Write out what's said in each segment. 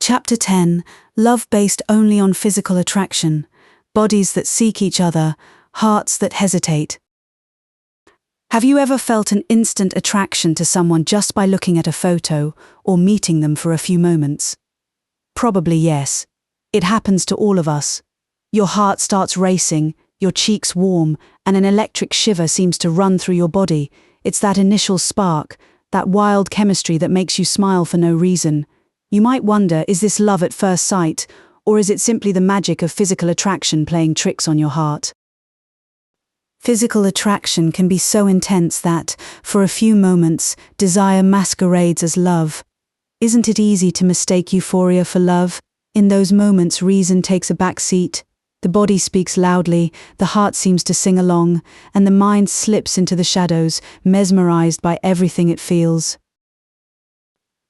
Chapter 10. Love based only on physical attraction. Bodies that seek each other, hearts that hesitate. Have you ever felt an instant attraction to someone just by looking at a photo or meeting them for a few moments? Probably yes. It happens to all of us. Your heart starts racing, your cheeks warm, and an electric shiver seems to run through your body. It's that initial spark, that wild chemistry that makes you smile for no reason. You might wonder, is this love at first sight, or is it simply the magic of physical attraction playing tricks on your heart? Physical attraction can be so intense that, for a few moments, desire masquerades as love. Isn't it easy to mistake euphoria for love? In those moments, reason takes a back seat. The body speaks loudly, the heart seems to sing along, and the mind slips into the shadows, mesmerized by everything it feels.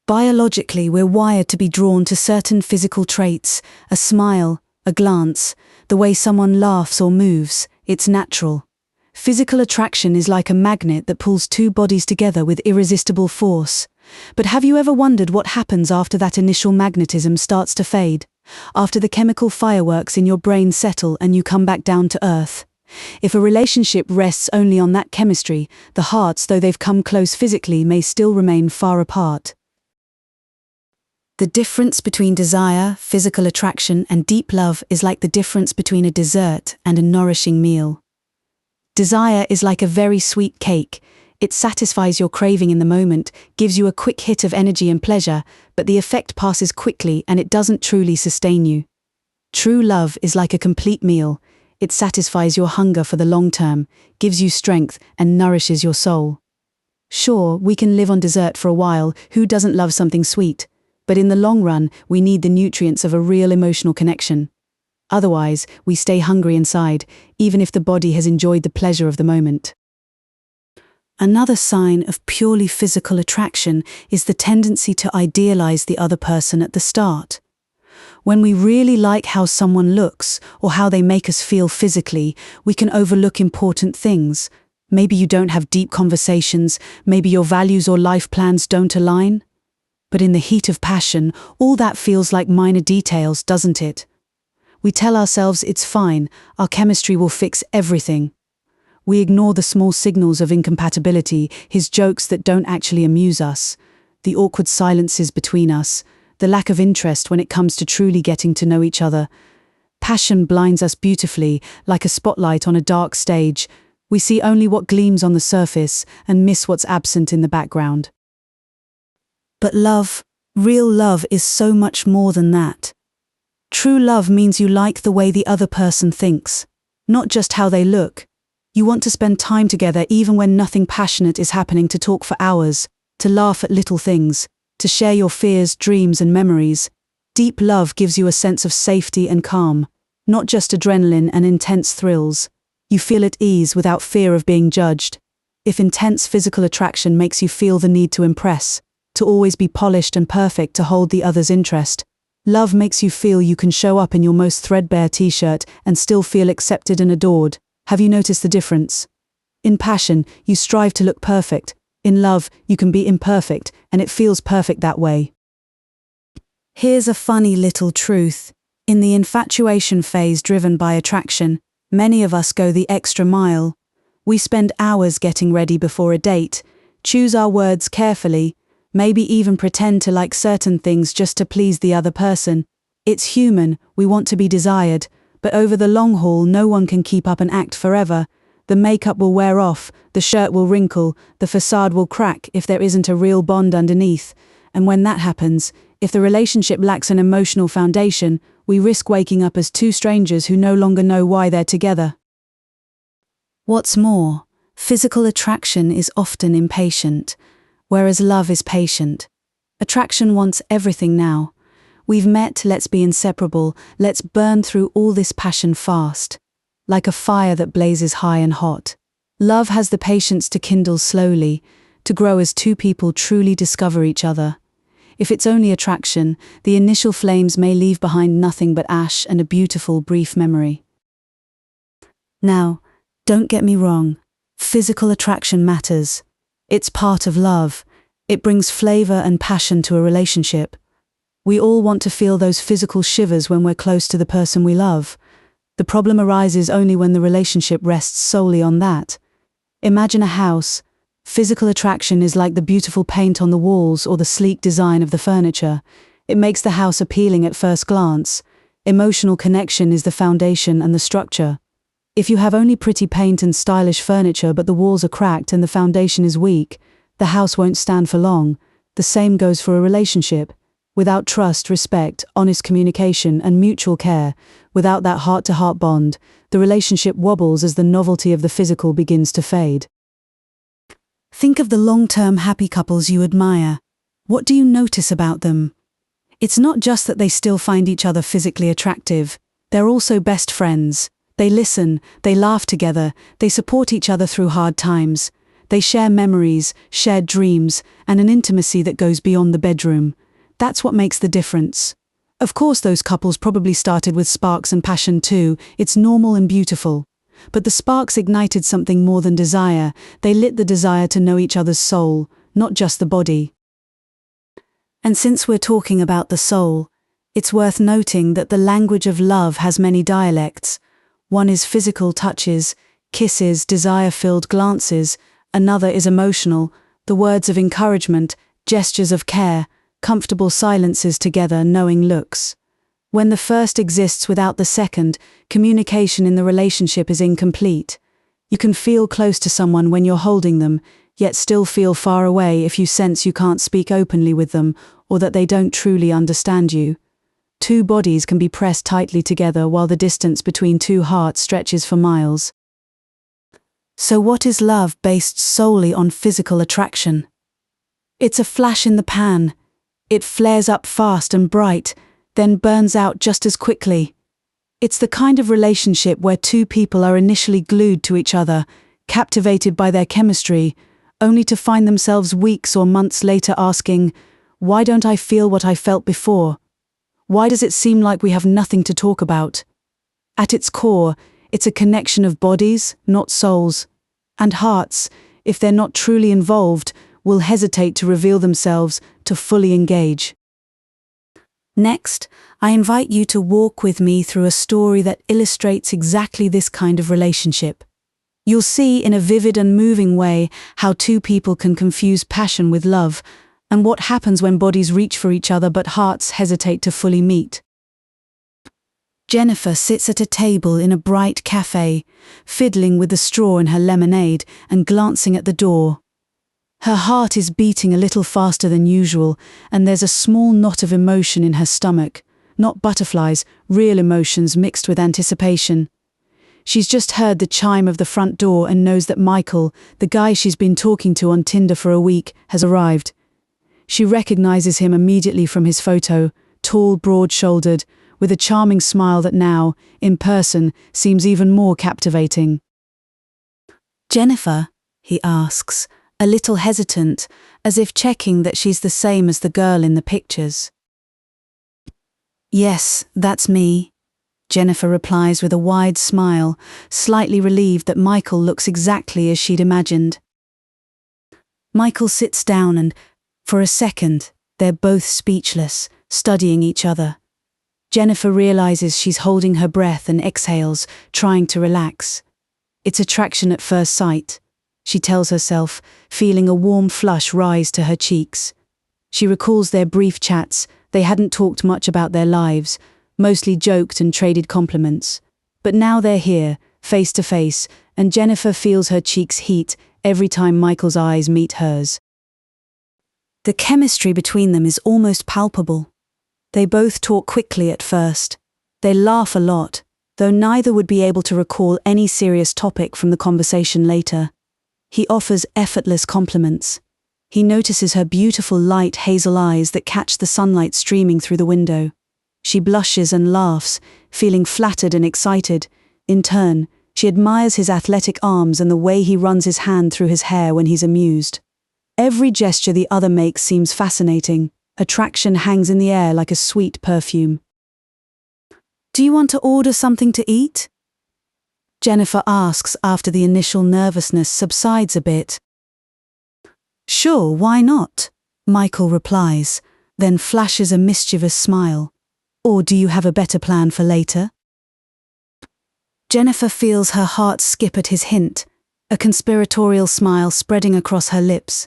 Biologically, we're wired to be drawn to certain physical traits, a smile, a glance, the way someone laughs or moves. It's natural. Physical attraction is like a magnet that pulls two bodies together with irresistible force. But have you ever wondered what happens after that initial magnetism starts to fade? After the chemical fireworks in your brain settle and you come back down to earth? If a relationship rests only on that chemistry, the hearts, though they've come close physically, may still remain far apart. The difference between desire, physical attraction, and deep love is like the difference between a dessert and a nourishing meal. Desire is like a very sweet cake. It satisfies your craving in the moment, gives you a quick hit of energy and pleasure, but the effect passes quickly and it doesn't truly sustain you. True love is like a complete meal. It satisfies your hunger for the long term, gives you strength, and nourishes your soul. Sure, we can live on dessert for a while. Who doesn't love something sweet? But in the long run, we need the nutrients of a real emotional connection. Otherwise, we stay hungry inside, even if the body has enjoyed the pleasure of the moment. Another sign of purely physical attraction is the tendency to idealize the other person at the start. When we really like how someone looks or how they make us feel physically, we can overlook important things. Maybe you don't have deep conversations, maybe your values or life plans don't align. But in the heat of passion, all that feels like minor details, doesn't it? We tell ourselves it's fine, our chemistry will fix everything. We ignore the small signals of incompatibility, his jokes that don't actually amuse us, the awkward silences between us, the lack of interest when it comes to truly getting to know each other. Passion blinds us beautifully, like a spotlight on a dark stage. We see only what gleams on the surface and miss what's absent in the background. But love, real love, is so much more than that. True love means you like the way the other person thinks, not just how they look. You want to spend time together even when nothing passionate is happening, to talk for hours, to laugh at little things, to share your fears, dreams, and memories. Deep love gives you a sense of safety and calm, not just adrenaline and intense thrills. You feel at ease without fear of being judged. If intense physical attraction makes you feel the need to impress, to always be polished and perfect to hold the other's interest, love makes you feel you can show up in your most threadbare t-shirt and still feel accepted and adored. Have you noticed the difference? In passion, you strive to look perfect. In love, you can be imperfect, and it feels perfect that way. Here's a funny little truth. In the infatuation phase driven by attraction, many of us go the extra mile. We spend hours getting ready before a date, choose our words carefully, maybe even pretend to like certain things just to please the other person. It's human, we want to be desired, but over the long haul no one can keep up an act forever. The makeup will wear off, the shirt will wrinkle, the facade will crack if there isn't a real bond underneath. And when that happens, if the relationship lacks an emotional foundation, we risk waking up as two strangers who no longer know why they're together. What's more, physical attraction is often impatient, whereas love is patient. Attraction wants everything now. We've met, let's be inseparable, let's burn through all this passion fast. Like a fire that blazes high and hot. Love has the patience to kindle slowly, to grow as two people truly discover each other. If it's only attraction, the initial flames may leave behind nothing but ash and a beautiful, brief memory. Now, don't get me wrong, physical attraction matters. It's part of love. It brings flavor and passion to a relationship. We all want to feel those physical shivers when we're close to the person we love. The problem arises only when the relationship rests solely on that. Imagine a house. Physical attraction is like the beautiful paint on the walls or the sleek design of the furniture. It makes the house appealing at first glance. Emotional connection is the foundation and the structure. If you have only pretty paint and stylish furniture but the walls are cracked and the foundation is weak, the house won't stand for long. The same goes for a relationship. Without trust, respect, honest communication, and mutual care, without that heart-to-heart bond, the relationship wobbles as the novelty of the physical begins to fade. Think of the long-term happy couples you admire. What do you notice about them? It's not just that they still find each other physically attractive. They're also best friends. They listen, they laugh together, they support each other through hard times. They share memories, shared dreams, and an intimacy that goes beyond the bedroom. That's what makes the difference. Of course, those couples probably started with sparks and passion too. It's normal and beautiful. But the sparks ignited something more than desire. They lit the desire to know each other's soul, not just the body. And since we're talking about the soul, it's worth noting that the language of love has many dialects. One is physical touches, kisses, desire-filled glances. Another is emotional, the words of encouragement, gestures of care, comfortable silences together, knowing looks. When the first exists without the second, communication in the relationship is incomplete. You can feel close to someone when you're holding them, yet still feel far away if you sense you can't speak openly with them or that they don't truly understand you. Two bodies can be pressed tightly together while the distance between two hearts stretches for miles. So what is love based solely on physical attraction? It's a flash in the pan. It flares up fast and bright, then burns out just as quickly. It's the kind of relationship where two people are initially glued to each other, captivated by their chemistry, only to find themselves weeks or months later asking, "Why don't I feel what I felt before? Why does it seem like we have nothing to talk about?" At its core, it's a connection of bodies, not souls. And hearts, if they're not truly involved, will hesitate to reveal themselves, to fully engage. Next, I invite you to walk with me through a story that illustrates exactly this kind of relationship. You'll see in a vivid and moving way how two people can confuse passion with love, and what happens when bodies reach for each other but hearts hesitate to fully meet. Jennifer sits at a table in a bright cafe, fiddling with the straw in her lemonade and glancing at the door. Her heart is beating a little faster than usual, and there's a small knot of emotion in her stomach. Not butterflies, real emotions mixed with anticipation. She's just heard the chime of the front door and knows that Michael, the guy she's been talking to on Tinder for a week, has arrived. She recognizes him immediately from his photo, tall, broad-shouldered, with a charming smile that now, in person, seems even more captivating. "Jennifer?" he asks, a little hesitant, as if checking that she's the same as the girl in the pictures. "Yes, that's me," Jennifer replies with a wide smile, slightly relieved that Michael looks exactly as she'd imagined. Michael sits down and, for a second, they're both speechless, studying each other. Jennifer realizes she's holding her breath and exhales, trying to relax. It's attraction at first sight, she tells herself, feeling a warm flush rise to her cheeks. She recalls their brief chats. They hadn't talked much about their lives, mostly joked and traded compliments. But now they're here, face to face, and Jennifer feels her cheeks heat every time Michael's eyes meet hers. The chemistry between them is almost palpable. They both talk quickly at first. They laugh a lot, though neither would be able to recall any serious topic from the conversation later. He offers effortless compliments. He notices her beautiful light hazel eyes that catch the sunlight streaming through the window. She blushes and laughs, feeling flattered and excited. In turn, she admires his athletic arms and the way he runs his hand through his hair when he's amused. Every gesture the other makes seems fascinating. Attraction hangs in the air like a sweet perfume. "Do you want to order something to eat?" Jennifer asks after the initial nervousness subsides a bit. "Sure, why not?" Michael replies, then flashes a mischievous smile. Or do you have a better plan for later? Jennifer feels her heart skip at his hint, a conspiratorial smile spreading across her lips.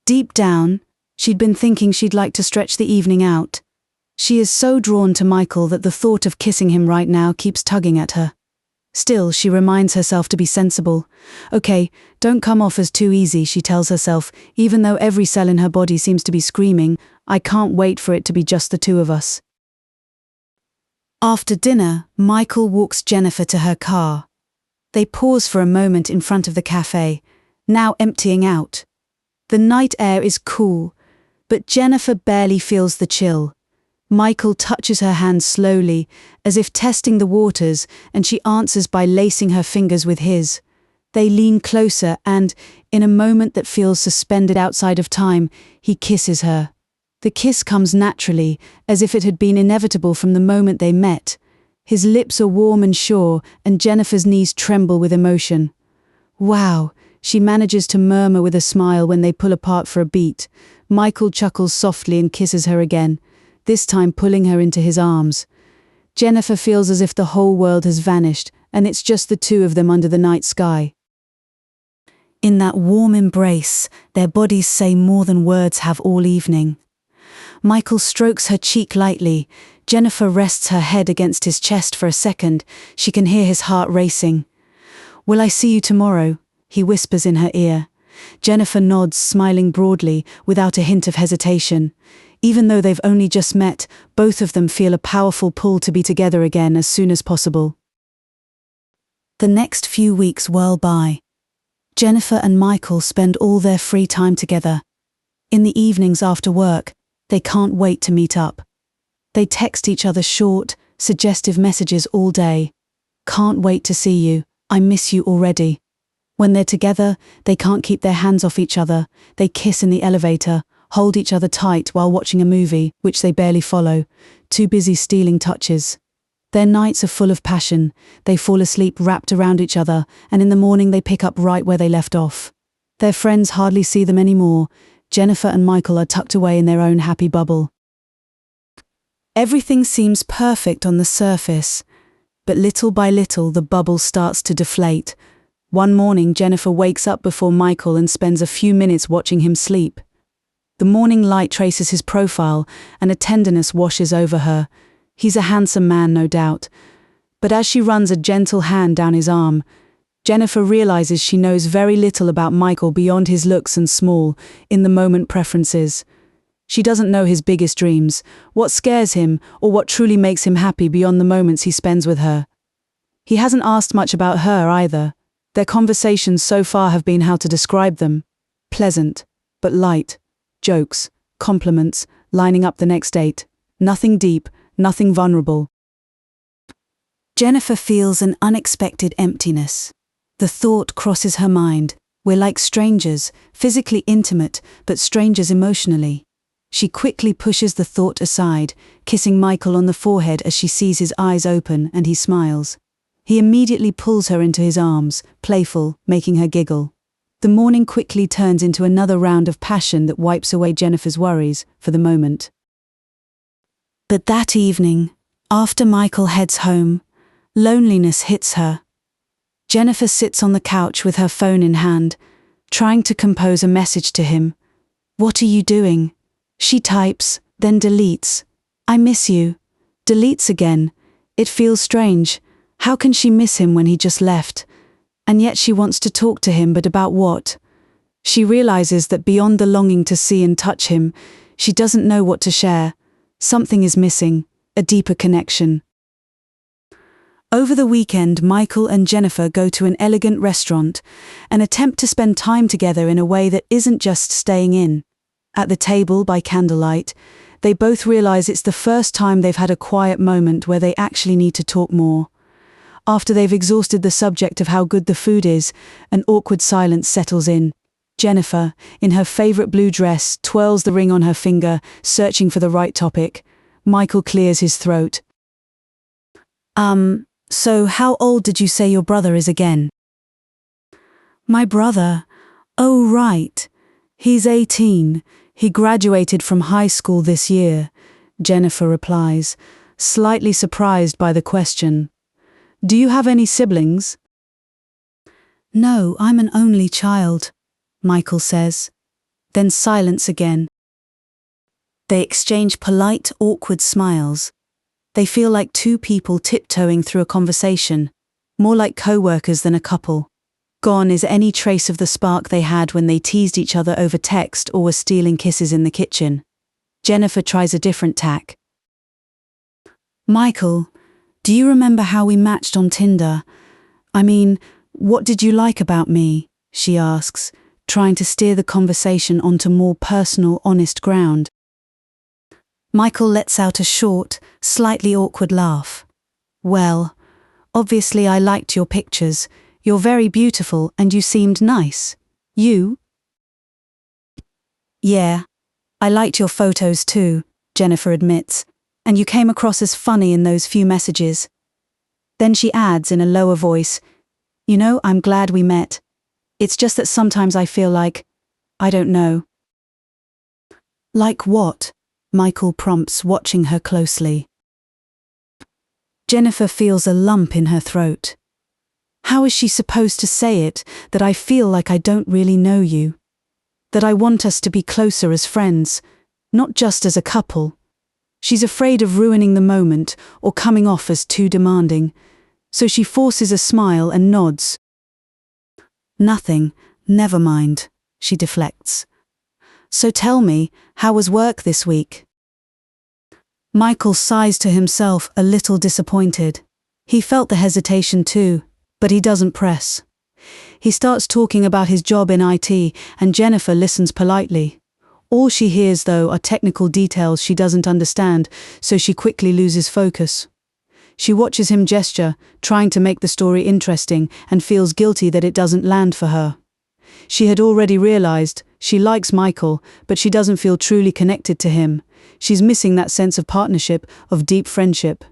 Deep down, she'd been thinking she'd like to stretch the evening out. She is so drawn to Michael that the thought of kissing him right now keeps tugging at her. Still, she reminds herself to be sensible. Okay, don't come off as too easy, she tells herself, even though every cell in her body seems to be screaming, I can't wait for it to be just the two of us. After dinner, Michael walks Jennifer to her car. They pause for a moment in front of the cafe, now emptying out. The night air is cool, but Jennifer barely feels the chill. Michael touches her hand slowly, as if testing the waters, and she answers by lacing her fingers with his. They lean closer and, in a moment that feels suspended outside of time, he kisses her. The kiss comes naturally, as if it had been inevitable from the moment they met. His lips are warm and sure, and Jennifer's knees tremble with emotion. Wow, she manages to murmur with a smile when they pull apart for a beat. Michael chuckles softly and kisses her again, this time pulling her into his arms. Jennifer feels as if the whole world has vanished, and it's just the two of them under the night sky. In that warm embrace, their bodies say more than words have all evening. Michael strokes her cheek lightly. Jennifer rests her head against his chest for a second. She can hear his heart racing. Will I see you tomorrow? He whispers in her ear. Jennifer nods, smiling broadly, without a hint of hesitation. Even though they've only just met, both of them feel a powerful pull to be together again as soon as possible. The next few weeks whirl by. Jennifer and Michael spend all their free time together. In the evenings after work, they can't wait to meet up. They text each other short, suggestive messages all day. Can't wait to see you, I miss you already. When they're together, they can't keep their hands off each other. They kiss in the elevator, hold each other tight while watching a movie, which they barely follow, too busy stealing touches. Their nights are full of passion. They fall asleep wrapped around each other, and in the morning they pick up right where they left off. Their friends hardly see them anymore. Jennifer and Michael are tucked away in their own happy bubble. Everything seems perfect on the surface, but little by little the bubble starts to deflate. One morning, Jennifer wakes up before Michael and spends a few minutes watching him sleep. The morning light traces his profile, and a tenderness washes over her. He's a handsome man, no doubt. But as she runs a gentle hand down his arm, Jennifer realizes she knows very little about Michael beyond his looks and small, in-the-moment preferences. She doesn't know his biggest dreams, what scares him, or what truly makes him happy beyond the moments he spends with her. He hasn't asked much about her either. Their conversations so far have been how to describe them. Pleasant, but light. Jokes, compliments, lining up the next date. Nothing deep, nothing vulnerable. Jennifer feels an unexpected emptiness. The thought crosses her mind. We're like strangers, physically intimate, but strangers emotionally. She quickly pushes the thought aside, kissing Michael on the forehead as she sees his eyes open and he smiles. He immediately pulls her into his arms, playful, making her giggle. The morning quickly turns into another round of passion that wipes away Jennifer's worries, for the moment. But that evening, after Michael heads home, loneliness hits her. Jennifer sits on the couch with her phone in hand, trying to compose a message to him. What are you doing? She types, then deletes. I miss you. Deletes again. It feels strange. How can she miss him when he just left? And yet she wants to talk to him, but about what? She realizes that beyond the longing to see and touch him, she doesn't know what to share. Something is missing, a deeper connection. Over the weekend, Michael and Jennifer go to an elegant restaurant and attempt to spend time together in a way that isn't just staying in. At the table, by candlelight, they both realize it's the first time they've had a quiet moment where they actually need to talk more. After they've exhausted the subject of how good the food is, an awkward silence settles in. Jennifer, in her favorite blue dress, twirls the ring on her finger, searching for the right topic. Michael clears his throat. So how old did you say your brother is again? My brother? Oh, right. He's 18. He graduated from high school this year, Jennifer replies, slightly surprised by the question. Do you have any siblings? No, I'm an only child, Michael says. Then silence again. They exchange polite, awkward smiles. They feel like two people tiptoeing through a conversation, more like co-workers than a couple. Gone is any trace of the spark they had when they teased each other over text or were stealing kisses in the kitchen. Jennifer tries a different tack. Michael, do you remember how we matched on Tinder? I mean, what did you like about me? She asks, trying to steer the conversation onto more personal, honest ground. Michael lets out a short, slightly awkward laugh. Well, obviously I liked your pictures. You're very beautiful and you seemed nice. You? Yeah, I liked your photos too, Jennifer admits, and you came across as funny in those few messages. Then she adds in a lower voice, you know, I'm glad we met. It's just that sometimes I feel like, I don't know. Like what? Michael prompts, watching her closely. Jennifer feels a lump in her throat. How is she supposed to say it, that I feel like I don't really know you? That I want us to be closer as friends, not just as a couple. She's afraid of ruining the moment or coming off as too demanding, so she forces a smile and nods. Nothing, never mind, she deflects. So tell me, how was work this week? Michael sighs to himself, a little disappointed. He felt the hesitation too, but he doesn't press. He starts talking about his job in IT, and Jennifer listens politely. All she hears, though, are technical details she doesn't understand, so she quickly loses focus. She watches him gesture, trying to make the story interesting, and feels guilty that it doesn't land for her. She had already realized she likes Michael, but she doesn't feel truly connected to him. She's missing that sense of partnership, of deep friendship.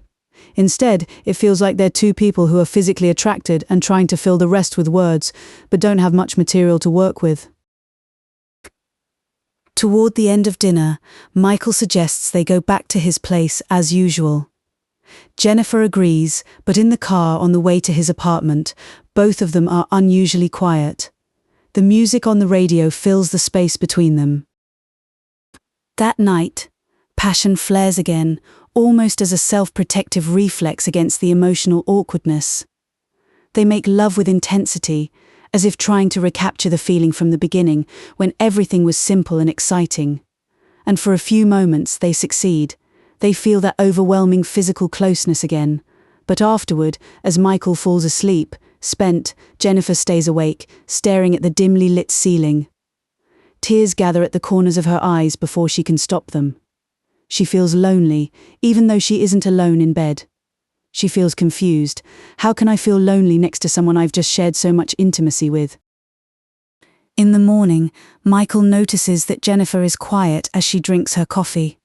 Instead, it feels like they're two people who are physically attracted and trying to fill the rest with words, but don't have much material to work with. Toward the end of dinner, Michael suggests they go back to his place as usual. Jennifer agrees, but in the car on the way to his apartment, both of them are unusually quiet. The music on the radio fills the space between them. That night, passion flares again, almost as a self-protective reflex against the emotional awkwardness. They make love with intensity, as if trying to recapture the feeling from the beginning, when everything was simple and exciting. And for a few moments they succeed. They feel that overwhelming physical closeness again. But afterward, as Michael falls asleep, spent, Jennifer stays awake, staring at the dimly lit ceiling. Tears gather at the corners of her eyes before she can stop them. She feels lonely, even though she isn't alone in bed. She feels confused. How can I feel lonely next to someone I've just shared so much intimacy with? In the morning, Michael notices that Jennifer is quiet as she drinks her coffee.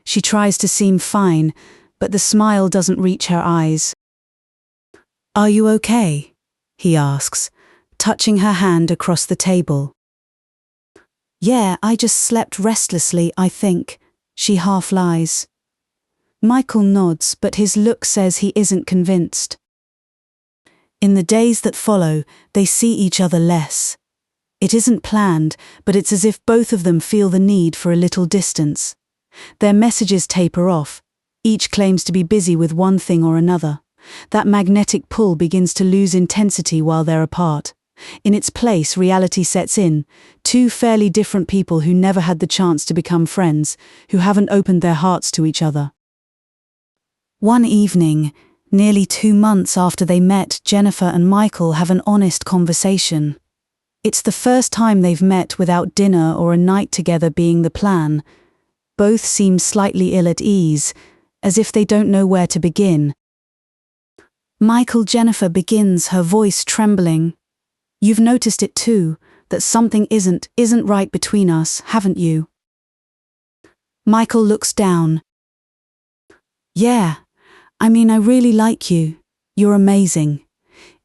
She tries to seem fine, but the smile doesn't reach her eyes. Are you okay? He asks, touching her hand across the table. Yeah, I just slept restlessly, I think, she half lies. Michael nods, but his look says he isn't convinced. In the days that follow, they see each other less. It isn't planned, but it's as if both of them feel the need for a little distance. Their messages taper off. Each claims to be busy with one thing or another. That magnetic pull begins to lose intensity while they're apart. In its place, reality sets in. Two fairly different people who never had the chance to become friends, who haven't opened their hearts to each other. One evening, nearly 2 months after they met, Jennifer and Michael have an honest conversation. It's the first time they've met without dinner or a night together being the plan. Both seem slightly ill at ease, as if they don't know where to begin. Jennifer begins, her voice trembling. You've noticed it too, that something isn't right between us, haven't you? Michael looks down. Yeah, I mean, I really like you. You're amazing.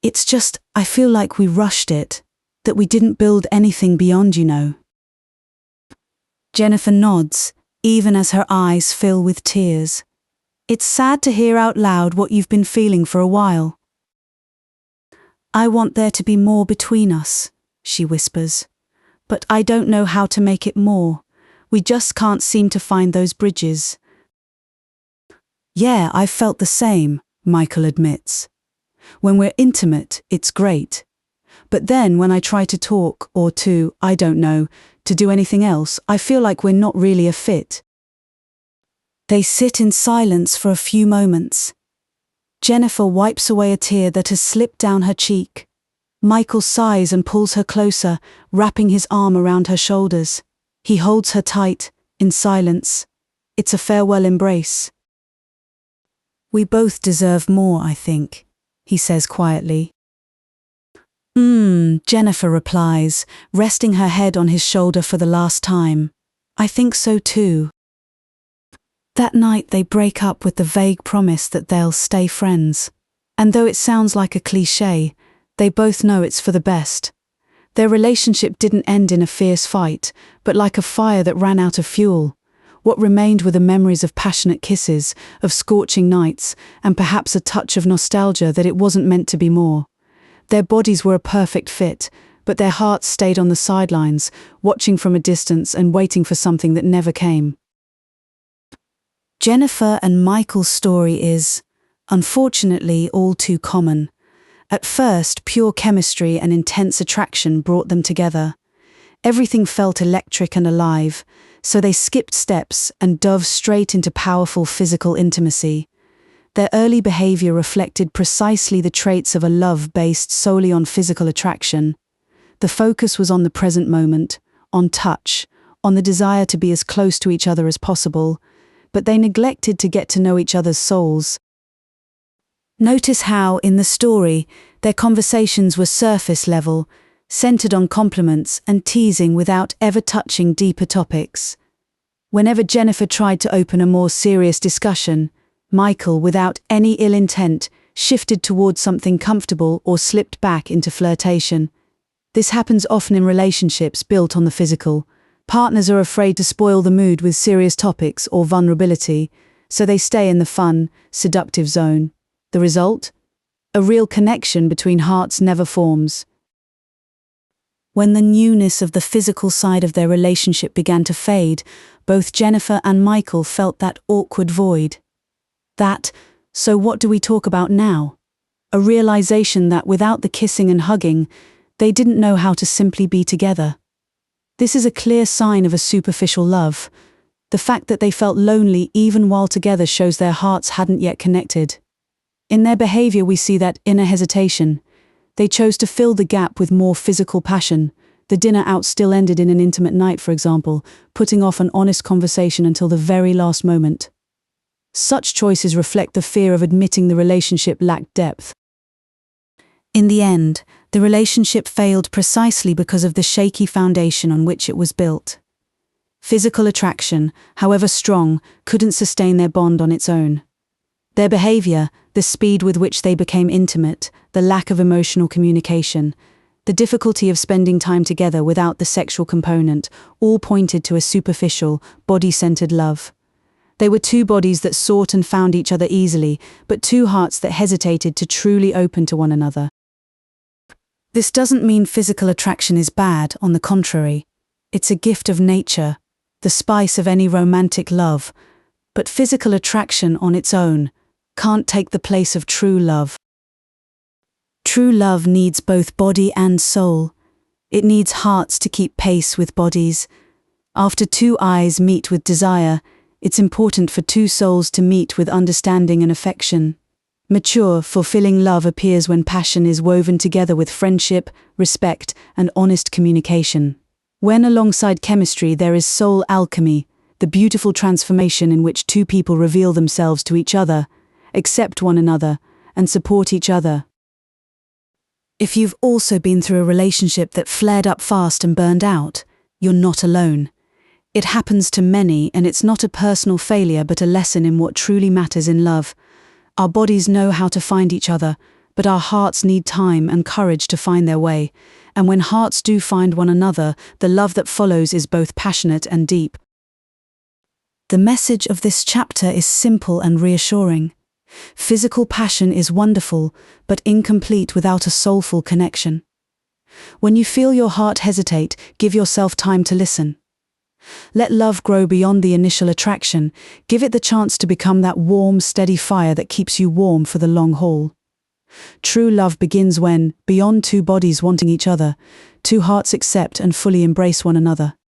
It's just, I feel like we rushed it, that we didn't build anything beyond, you know. Jennifer nods, even as her eyes fill with tears. It's sad to hear out loud what you've been feeling for a while. I want there to be more between us, she whispers. But I don't know how to make it more. We just can't seem to find those bridges. Yeah, I've felt the same, Michael admits. When we're intimate, it's great. But then when I try to talk or to do anything else, I feel like we're not really a fit. They sit in silence for a few moments. Jennifer wipes away a tear that has slipped down her cheek. Michael sighs and pulls her closer, wrapping his arm around her shoulders. He holds her tight, in silence. It's a farewell embrace. We both deserve more, I think, he says quietly. Jennifer replies, resting her head on his shoulder for the last time. I think so too. That night they break up with the vague promise that they'll stay friends. And though it sounds like a cliché, they both know it's for the best. Their relationship didn't end in a fierce fight, but like a fire that ran out of fuel. What remained were the memories of passionate kisses, of scorching nights, and perhaps a touch of nostalgia that it wasn't meant to be more. Their bodies were a perfect fit, but their hearts stayed on the sidelines, watching from a distance and waiting for something that never came. Jennifer and Michael's story is, unfortunately, all too common. At first, pure chemistry and intense attraction brought them together. Everything felt electric and alive, so they skipped steps and dove straight into powerful physical intimacy. Their early behavior reflected precisely the traits of a love based solely on physical attraction. The focus was on the present moment, on touch, on the desire to be as close to each other as possible, but they neglected to get to know each other's souls. Notice how, in the story, their conversations were surface level, centered on compliments and teasing without ever touching deeper topics. Whenever Jennifer tried to open a more serious discussion, Michael, without any ill intent, shifted towards something comfortable or slipped back into flirtation. This happens often in relationships built on the physical. Partners are afraid to spoil the mood with serious topics or vulnerability, so they stay in the fun, seductive zone. The result? A real connection between hearts never forms. When the newness of the physical side of their relationship began to fade, both Jennifer and Michael felt that awkward void. So what do we talk about now? A realization that without the kissing and hugging, they didn't know how to simply be together. This is a clear sign of a superficial love. The fact that they felt lonely even while together shows their hearts hadn't yet connected. In their behavior we see that inner hesitation. They chose to fill the gap with more physical passion. The dinner out still ended in an intimate night, for example, putting off an honest conversation until the very last moment. Such choices reflect the fear of admitting the relationship lacked depth. In the end, the relationship failed precisely because of the shaky foundation on which it was built. Physical attraction, however strong, couldn't sustain their bond on its own. Their behavior, the speed with which they became intimate, the lack of emotional communication, the difficulty of spending time together without the sexual component, all pointed to a superficial, body-centered love. They were two bodies that sought and found each other easily, but two hearts that hesitated to truly open to one another. This doesn't mean physical attraction is bad, on the contrary. It's a gift of nature, the spice of any romantic love, but physical attraction on its own can't take the place of true love. True love needs both body and soul. It needs hearts to keep pace with bodies. After two eyes meet with desire, it's important for two souls to meet with understanding and affection. Mature, fulfilling love appears when passion is woven together with friendship, respect, and honest communication. When alongside chemistry there is soul alchemy, the beautiful transformation in which two people reveal themselves to each other, accept one another, and support each other. If you've also been through a relationship that flared up fast and burned out, you're not alone. It happens to many, and it's not a personal failure but a lesson in what truly matters in love. Our bodies know how to find each other, but our hearts need time and courage to find their way. And when hearts do find one another, the love that follows is both passionate and deep. The message of this chapter is simple and reassuring. Physical passion is wonderful, but incomplete without a soulful connection. When you feel your heart hesitate, give yourself time to listen. Let love grow beyond the initial attraction. Give it the chance to become that warm, steady fire that keeps you warm for the long haul. True love begins when, beyond two bodies wanting each other, two hearts accept and fully embrace one another.